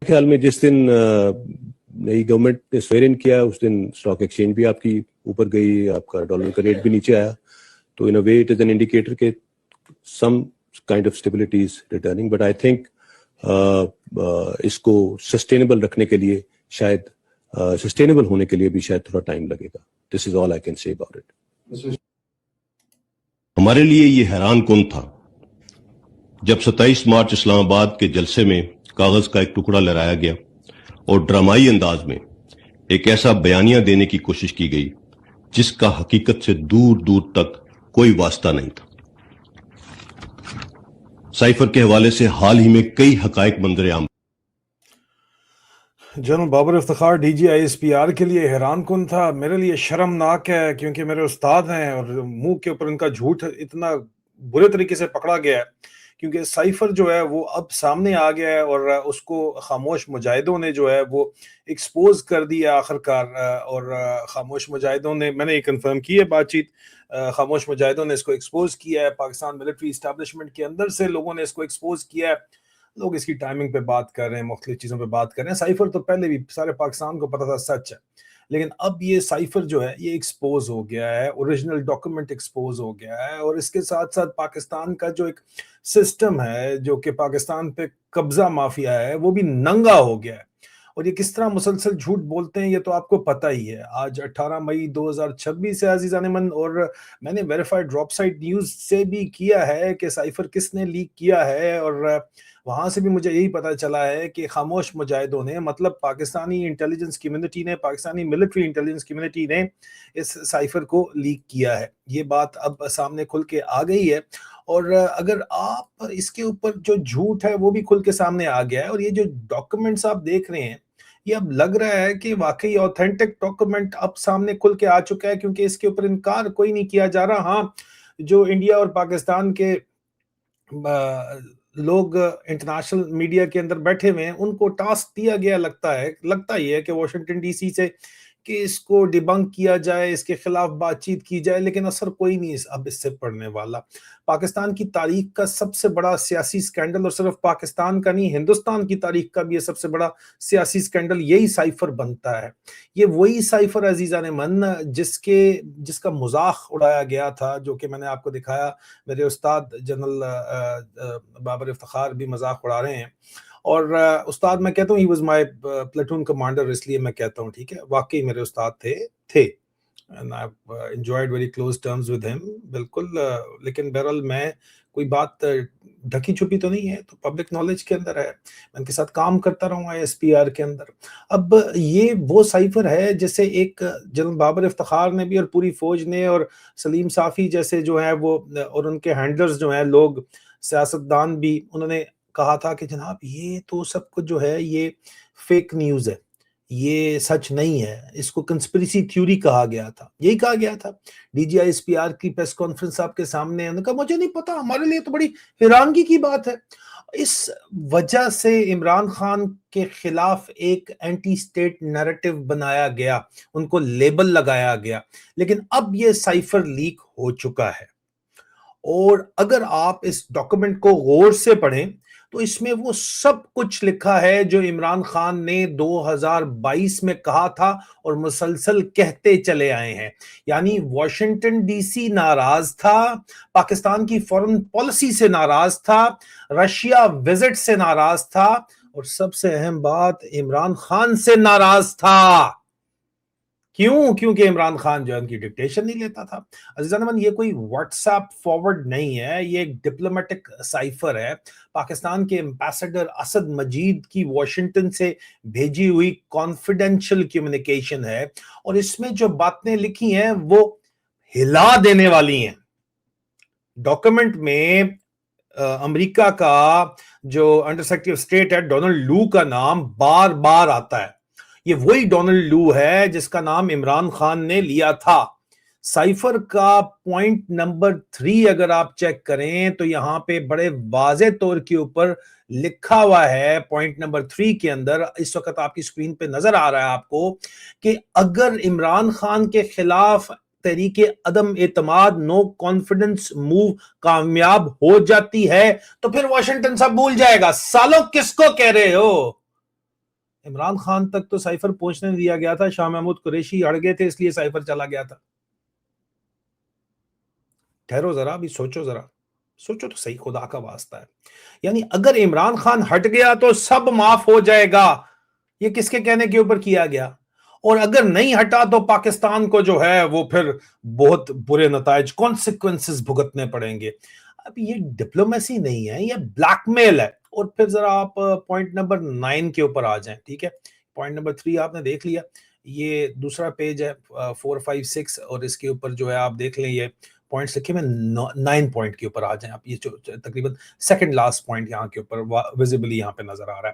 خیال میں جس دن نئی گورنمنٹ نے سویرن کیا اس دن اسٹاک ایکسچینج بھی آپ کی اوپر گئی, آپ کا ڈالر کا ریٹ بھی نیچے آیا, تو in a way it is an indicator کہ some kind of stability is returning. But I think اس کو سسٹینیبل رکھنے کے لیے شاید سسٹینیبل ہونے کے لیے بھی شاید تھوڑا ٹائم لگے گا. This is all I can say about it. ہمارے لیے یہ حیران کن تھا جب 27 مارچ اسلام آباد کے جلسے میں کاغذ کا ایک ٹکڑا لہرایا گیا اور ڈرامائی انداز میں ایک ایسا بیانیہ دینے کی کوشش کی گئی جس کا حقیقت سے دور دور تک کوئی واسطہ نہیں تھا. سائفر کے حوالے سے حال ہی میں کئی حقائق منظر عام. General Babar Iftikhar D G I S P R کے لیے حیران کن تھا. میرے لیے شرمناک ہے کیونکہ میرے استاد ہیں اور منہ کے اوپر ان کا جھوٹ اتنا برے طریقے سے پکڑا گیا ہے کیونکہ سائفر جو ہے وہ اب سامنے آ گیا ہے اور اس کو خاموش مجاہدوں نے جو ہے وہ ایکسپوز کر دیا آخرکار. اور خاموش مجاہدوں نے, میں نے یہ کنفرم کی ہے بات چیت, خاموش مجاہدوں نے اس کو ایکسپوز کیا ہے. پاکستان ملٹری اسٹیبلشمنٹ کے اندر سے لوگوں نے اس کو ایکسپوز کیا ہے. لوگ اس کی ٹائمنگ پہ بات کر رہے ہیں, مختلف چیزوں پہ بات کر رہے ہیں. سائفر تو پہلے بھی سارے پاکستان کو پتا تھا سچ ہے, لیکن اب یہ سائفر جو ہے یہ ایکسپوز ہو گیا ہے, اوریجنل ڈاکومنٹ ایکسپوز ہو گیا ہے. اور اس کے ساتھ ساتھ پاکستان کا جو ایک سسٹم ہے جو کہ پاکستان پہ قبضہ مافیا ہے وہ بھی ننگا ہو گیا ہے. اور یہ کس طرح مسلسل جھوٹ بولتے ہیں یہ تو آپ کو پتہ ہی ہے. آج 18 مئی 2026 ہے عزیزان من, اور میں نے ویریفائڈ ڈراپ سائٹ نیوز سے بھی کیا ہے کہ سائفر کس نے لیک کیا ہے, اور وہاں سے بھی مجھے یہی پتہ چلا ہے کہ خاموش مجاہدوں نے, مطلب پاکستانی انٹیلیجنس کمیونٹی نے, پاکستانی ملٹری انٹیلیجنس کمیونٹی نے اس سائفر کو لیک کیا ہے. یہ بات اب سامنے کھل کے آ گئی ہے, اور اگر آپ اس کے اوپر جو جھوٹ ہے وہ بھی کھل کے سامنے آ گیا ہے. اور یہ جو ڈاکومنٹس آپ دیکھ رہے ہیں یہ اب لگ رہا ہے کہ واقعی آتھینٹک ڈاکومنٹ اب سامنے کھل کے آ چکا ہے, کیونکہ اس کے اوپر انکار کوئی نہیں کیا جا رہا. ہاں, جو انڈیا اور پاکستان کے لوگ انٹرنیشنل میڈیا کے اندر بیٹھے ہوئے ہیں ان کو ٹاسک دیا گیا لگتا ہی ہے کہ واشنگٹن ڈی سی سے کہ اس کو ڈیبنک کیا جائے, اس کے خلاف بات چیت کی جائے, لیکن اثر کوئی نہیں اب اس سے پڑنے والا. پاکستان کی تاریخ کا سب سے بڑا سیاسی سکینڈل, اور صرف پاکستان کا نہیں ہندوستان کی تاریخ کا بھی یہ سب سے بڑا سیاسی سکینڈل یہی سائفر بنتا ہے. یہ وہی سائفر عزیزان من جس کا مذاق اڑایا گیا تھا, جو کہ میں نے آپ کو دکھایا. میرے استاد جنرل بابر افتخار بھی مذاق اڑا رہے ہیں, اور استاد میں کہتا ہوں he was my platoon commander, اس لیے میں کہتا ہوں ٹھیک ہے, واقعی میرے استاد تھے and I've enjoyed very close terms with him بالکل. لیکن بہرحال میں کوئی بات ڈھکی چھپی تو نہیں ہے, تو پبلک نالج کے اندر ہے, میں ان کے ساتھ کام کرتا رہا ہوں آئی ایس پی آر کے اندر. اب یہ وہ سائفر ہے جسے ایک جنرل بابر افتخار نے بھی اور پوری فوج نے اور سلیم صافی جیسے جو ہیں وہ اور ان کے ہینڈلرز جو ہیں لوگ سیاستدان بھی, انہوں نے کہا تھا کہ جناب یہ تو سب کچھ جو ہے یہ فیک نیوز ہے, یہ سچ نہیں ہے, اس کو کنسپریسی تھیوری کہا گیا تھا. یہی کہا گیا تھا D G I S P R کی پریس کانفرنس آپ کے سامنے. انہوں نے کہا مجھے نہیں پتا, ہمارے لیے تو بڑی حیرانگی کی بات ہے. اس وجہ سے عمران خان کے خلاف ایک اینٹی اسٹیٹ نیریٹو بنایا گیا, ان کو لیبل لگایا گیا. لیکن اب یہ سائفر لیک ہو چکا ہے, اور اگر آپ اس ڈاکومنٹ کو غور سے پڑھیں تو اس میں وہ سب کچھ لکھا ہے جو عمران خان نے 2022 میں کہا تھا اور مسلسل کہتے چلے آئے ہیں. یعنی واشنگٹن ڈی سی ناراض تھا, پاکستان کی فورن پالیسی سے ناراض تھا, رشیا وزٹ سے ناراض تھا, اور سب سے اہم بات عمران خان سے ناراض تھا. کیونکہ عمران خان جو ہے ان کی ڈکٹیشن نہیں لیتا تھا. عزیزان من, یہ کوئی واٹس ایپ فارورڈ نہیں ہے, یہ ایک ڈپلومیٹک سائفر ہے. پاکستان کے امبیسڈر اسد مجید کی واشنگٹن سے بھیجی ہوئی کانفیڈینشیل کمیونیکیشن ہے, اور اس میں جو باتیں لکھی ہیں وہ ہلا دینے والی ہیں. ڈاکومنٹ میں امریکہ کا جو انڈر سیکرٹری آف اسٹیٹ ہے ڈونلڈ لو کا نام بار بار آتا ہے. یہ وہی ڈونلڈ لو ہے جس کا نام عمران خان نے لیا تھا. سائفر کا پوائنٹ نمبر 3 اگر آپ چیک کریں تو یہاں پہ بڑے واضح طور کے اوپر لکھا ہوا ہے پوائنٹ نمبر 3 کے اندر, اس وقت آپ کی سکرین پہ نظر آ رہا ہے آپ کو, کہ اگر عمران خان کے خلاف تحریک عدم اعتماد نو کانفیڈنس موو کامیاب ہو جاتی ہے تو پھر واشنگٹن سب بھول جائے گا. سالوں کس کو کہہ رہے ہو, عمران خان تک تو سائفر پہنچنے دیا گیا تھا, شاہ محمود قریشی اڑ گئے تھے اس لیے سائفر چلا گیا تھا. ٹھہرو ذرا, ابھی سوچو ذرا, سوچو تو صحیح, خدا کا واسطہ ہے. یعنی اگر عمران خان ہٹ گیا تو سب معاف ہو جائے گا, یہ کس کے کہنے کے اوپر کیا گیا, اور اگر نہیں ہٹا تو پاکستان کو جو ہے وہ پھر بہت برے نتائج, کانسیکوینسز بھگتنے پڑیں گے. اب یہ ڈپلومیسی نہیں ہے, یہ بلیک میل ہے. اور پھر ذرا آپ پوائنٹ نمبر 9 کے اوپر آ جائیں, ٹھیک ہے. پوائنٹ نمبر 3 آپ نے دیکھ لیا, یہ دوسرا پیج ہے 4, 5, 6, اور اس کے اوپر جو ہے آپ دیکھ لیں یہ پوائنٹس لکھے میں 9 پوائنٹ کے اوپر آ جائیں آپ. یہ تقریباً سیکنڈ لاسٹ پوائنٹ یہاں کے اوپر ویزیبلی یہاں پہ نظر آ رہا ہے.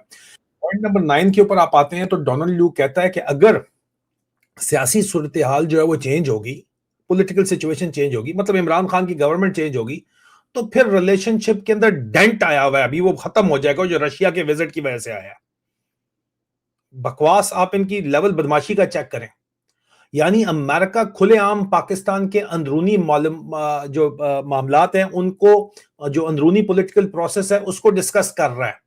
پوائنٹ نمبر 9 کے اوپر آپ آتے ہیں تو ڈونلڈ لو کہتا ہے کہ اگر سیاسی صورتحال جو ہے وہ چینج ہوگی, پولیٹیکل سچویشن چینج ہوگی, مطلب عمران خان کی گورنمنٹ چینج ہوگی, تو پھر ریلیشن شپ کے اندر ڈینٹ آیا ہوا ہے, ابھی وہ ختم ہو جائے گا جو رشیا کے وزٹ کی وجہ سے آیا. بکواس آپ ان کی لیول بدماشی کا چیک کریں. یعنی امریکہ کھلے عام پاکستان کے اندرونی جو معاملات ہیں ان کو, جو اندرونی پولیٹیکل پروسیس ہے اس کو ڈسکس کر رہا ہے.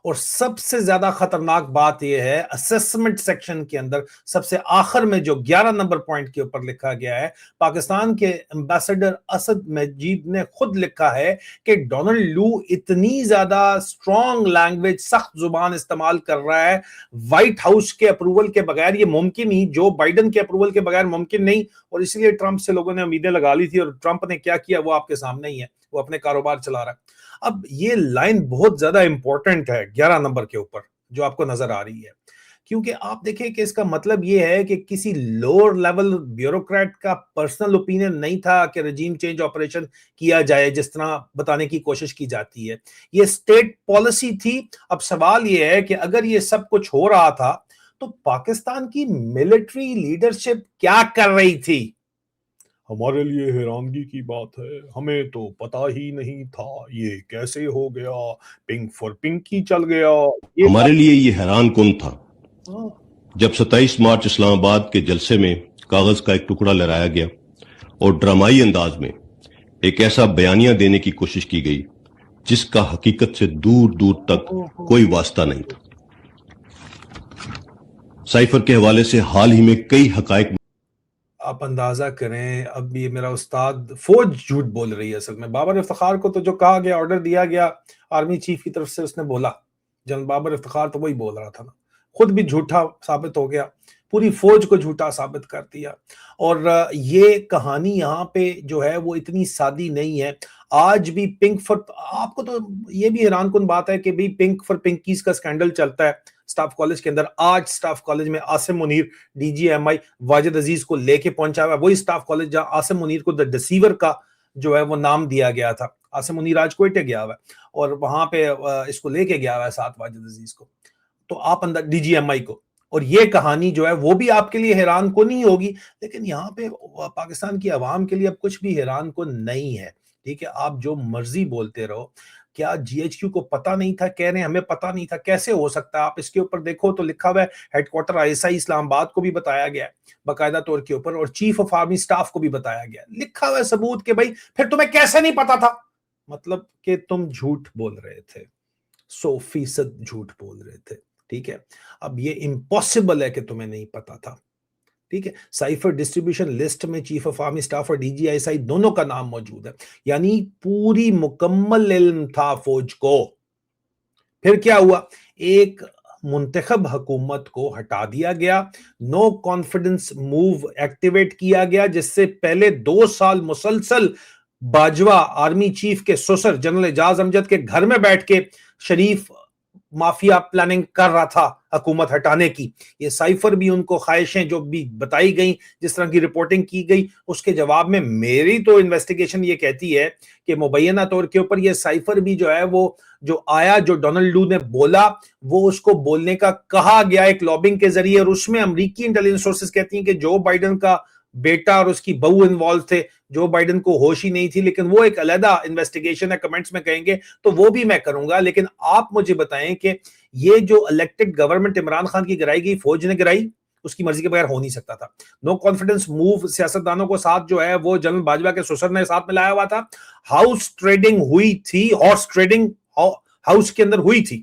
اور سب سے زیادہ خطرناک بات یہ ہے اسیسمنٹ سیکشن کے اندر سب سے آخر میں جو 11 نمبر پوائنٹ کے اوپر لکھا گیا ہے, پاکستان کے ایمبیسڈر اسد مجید نے خود لکھا ہے کہ ڈونلڈ لو اتنی زیادہ سٹرونگ لینگویج, سخت زبان استعمال کر رہا ہے وائٹ ہاؤس کے اپروول کے بغیر. یہ ممکن ہی, جو بائیڈن کے اپروول کے بغیر ممکن نہیں, اور اس لیے ٹرمپ سے لوگوں نے امیدیں لگا لی تھی, اور ٹرمپ نے کیا کیا وہ آپ کے سامنے ہی ہے, وہ اپنے کاروبار چلا رہا ہے. اب یہ لائن بہت زیادہ امپورٹنٹ ہے 11 نمبر کے اوپر جو آپ کو نظر آ رہی ہے, کیونکہ آپ دیکھیں کہ اس کا مطلب یہ ہے کہ کسی لوور لیول بیوروکریٹ کا پرسنل اوپینین نہیں تھا کہ رجیم چینج آپریشن کیا جائے جس طرح بتانے کی کوشش کی جاتی ہے. یہ اسٹیٹ پالیسی تھی. اب سوال یہ ہے کہ اگر یہ سب کچھ ہو رہا تھا تو پاکستان کی ملٹری لیڈرشپ کیا کر رہی تھی؟ ہمارے لیے حیرانگی کی بات ہے, ہمیں تو پتا ہی نہیں تھا یہ کیسے ہو گیا, پنک فار پنکی چل گیا. ہمارے لیے یہ حیران کن تھا جب 27 مارچ اسلام آباد کے جلسے میں کاغذ کا ایک ٹکڑا لہرایا گیا اور ڈرامائی انداز میں ایک ایسا بیانیہ دینے کی کوشش کی گئی جس کا حقیقت سے دور دور تک کوئی واسطہ نہیں تھا. سائفر کے حوالے سے حال ہی میں کئی حقائق آپ اندازہ کریں. اب یہ میرا استاد فوج جھوٹ بول رہی ہے اصل میں. بابر افتخار کو تو جو کہا گیا, آرڈر دیا گیا آرمی چیف کی طرف سے, اس نے بولا, جنرل بابر افتخار تو وہی بول رہا تھا نا, خود بھی جھوٹا ثابت ہو گیا, پوری فوج کو جھوٹا ثابت کر دیا. اور یہ کہانی یہاں پہ جو ہے وہ اتنی سادی نہیں ہے. آج بھی پنک فار, آپ کو تو یہ بھی حیران کن بات ہے کہ بھی پنک فار پنکیز کا سکینڈل چلتا ہے سٹاف کالج کے اندر. آج سٹاف کالج میں Asim Munir D G M I Wajid Aziz کو لے کے پہنچا ہوا ہے, وہی سٹاف کالج جہاں عاصم منیر کو دا ڈسیور کا جو ہے وہ نام دیا گیا تھا. عاصم منیر آج کوئٹے گیا ہوا ہے اور وہاں پہ اس کو لے کے گیا ہوا ہے ساتھ واجد عزیز کو, تو آپ اندر ڈی جی ایم آئی کو. اور یہ کہانی جو ہے وہ بھی آپ کے لیے حیران کن نہیں ہوگی, لیکن یہاں پہ پاکستان کی عوام کے لیے اب کچھ بھی حیران کن نہیں ہے. ٹھیک ہے, آپ جو مرضی بولتے رہو. کیا جی ایچ کیو کو پتا نہیں تھا؟ کہہ رہے ہیں ہمیں پتا نہیں تھا. کیسے ہو سکتا ہے؟ آپ اس کے اوپر دیکھو تو لکھا ہوا ہے headquarter I S I Islamabad کو بھی بتایا گیا ہے باقاعدہ طور کے اوپر, اور چیف آف آرمی سٹاف کو بھی بتایا گیا. لکھا ہوا ہے ثبوت کہ بھائی پھر تمہیں کیسے نہیں پتا تھا؟ مطلب کہ تم جھوٹ بول رہے تھے, 100% جھوٹ بول رہے تھے. ٹھیک ہے, اب یہ امپاسبل ہے کہ تمہیں نہیں پتا تھا. ٹھیک ہے, سائفر ڈسٹریبیوشن لسٹ میں چیف آف آرمی سٹاف اور D G I S I دونوں کا نام موجود ہے, یعنی پوری مکمل علم تھا فوج کو. پھر کیا ہوا؟ ایک منتخب حکومت کو ہٹا دیا گیا, نو کانفیڈنس موو ایکٹیویٹ کیا گیا, جس سے پہلے 2 سال مسلسل باجوہ آرمی چیف کے سسر جنرل اعجاز امجد کے گھر میں بیٹھ کے شریف مافیا پلاننگ کر رہا تھا حکومت ہٹانے کی. یہ سائفر بھی ان کو خواہشیں جو بھی بتائی گئیں, جس طرح کی رپورٹنگ کی گئی, اس کے جواب میں میری تو انویسٹیگیشن یہ کہتی ہے کہ مبینہ طور کے اوپر یہ سائفر بھی جو ہے وہ جو آیا, جو ڈونلڈ لو نے بولا, وہ اس کو بولنے کا کہا گیا ایک لابنگ کے ذریعے, اور اس میں امریکی انٹیلیجنس سورسز کہتی ہیں کہ جو بائیڈن کا بیٹا اور اس کی بہو انوالو تھے. جو بائیڈن کو ہوش ہی نہیں تھی, لیکن وہ ایک علیحدہ انویسٹیگیشن ہے, کمنٹس میں کہیں گے تو وہ بھی میں کروں گا. لیکن آپ مجھے بتائیں کہ یہ جو الیکٹڈ گورنمنٹ عمران خان کی گرائی گئی, فوج نے گرائی, اس کی مرضی کے بغیر ہو نہیں سکتا تھا. نو کانفیڈنس موو سیاستدانوں کو ساتھ جو ہے وہ جنرل باجوہ کے سسر نے ساتھ میں لایا ہوا تھا. ہاؤس ٹریڈنگ ہوئی تھی, ہارس ٹریڈنگ ہاؤس کے اندر ہوئی تھی.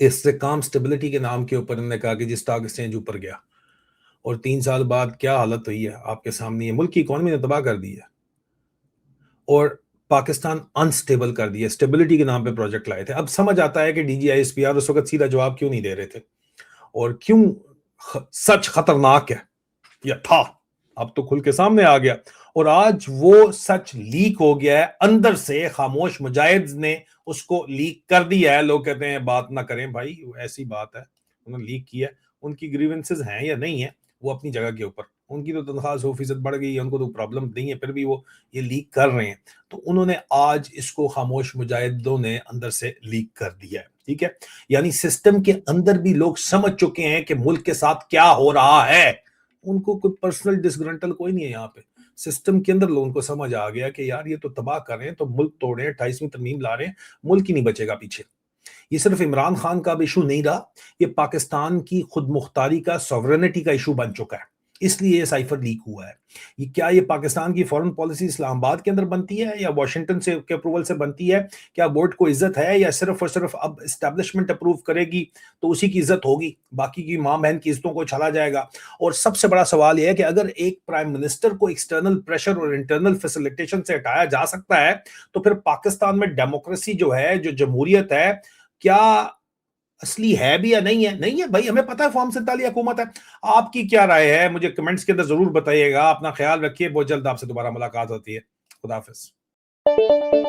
استحکام اسٹیبلٹی کے نام کے اوپر انہوں نے کہا کہ جی سٹاک ایکسچینج اوپر گیا، اور 3 سال بعد کیا حالت ہوئی ہے آپ کے سامنے، ملک کی اکانومی نے تباہ کر دی ہے اور پاکستان انسٹیبل کر دیا. اسٹیبلٹی کے نام پہ پروجیکٹ لائے تھے. اب سمجھ آتا ہے کہ D G I S P R اس وقت سیدھا جواب کیوں نہیں دے رہے تھے اور کیوں سچ خطرناک ہے یا تھا. اب تو کھل کے سامنے آ گیا اور آج وہ سچ لیک ہو گیا ہے اندر سے. خاموش مجاہد نے اس کو لیک کر دیا ہے. لوگ کہتے ہیں بات نہ کریں بھائی، ایسی بات ہے انہوں نے لیک کیا. ان کی گریونسز ہیں یا نہیں ہیں وہ اپنی جگہ کے اوپر. ان کی تو تنخواہ 100% بڑھ گئی ہے، ان کو تو پرابلم نہیں ہے، پھر بھی وہ یہ لیک کر رہے ہیں. تو انہوں نے آج اس کو خاموش مجاہدوں نے اندر سے لیک کر دیا ہے. ٹھیک ہے، یعنی سسٹم کے اندر بھی لوگ سمجھ چکے ہیں کہ ملک کے ساتھ کیا ہو رہا ہے. ان کو کوئی پرسنل ڈسگرنٹل کوئی نہیں ہے یہاں پہ. سسٹم کے اندر لوگوں کو سمجھ آ گیا کہ یار یہ تو تباہ کر رہے ہیں، تو ملک توڑ رہے ہیں، 28ویں ترمیم لا رہے ہیں، ملک ہی نہیں بچے گا پیچھے. یہ صرف عمران خان کا ایشو نہیں رہا، یہ پاکستان کی خود مختاری کا، سوورنٹی کا ایشو بن چکا ہے. اس لیے یہ سائفر لیک ہوا ہے. کیا یہ پاکستان کی فورن پالیسی اسلام آباد کے اندر بنتی ہے یا واشنگٹن سے کے اپروول سے بنتی ہے؟ کیا بورڈ کو عزت ہے یا صرف اور صرف اب اسٹیبلشمنٹ اپروو کرے گی تو اسی کی عزت ہوگی، باقی کی ماں بہن کی عزتوں کو چھلا جائے گا؟ اور سب سے بڑا سوال یہ ہے کہ اگر ایک پرائم منسٹر کو ایکسٹرنل پریشر اور انٹرنل فیسیلیٹیشن سے ہٹایا جا سکتا ہے تو پھر پاکستان میں ڈیموکریسی جو ہے، جو جمہوریت ہے، کیا اصلی ہے بھی یا نہیں ہے؟ نہیں ہے بھائی، ہمیں پتہ ہے فارم 47 حکومت ہے. آپ کی کیا رائے ہے مجھے کمنٹس کے اندر ضرور بتائیے گا. اپنا خیال رکھیے، بہت جلد آپ سے دوبارہ ملاقات ہوتی ہے. خدا حافظ.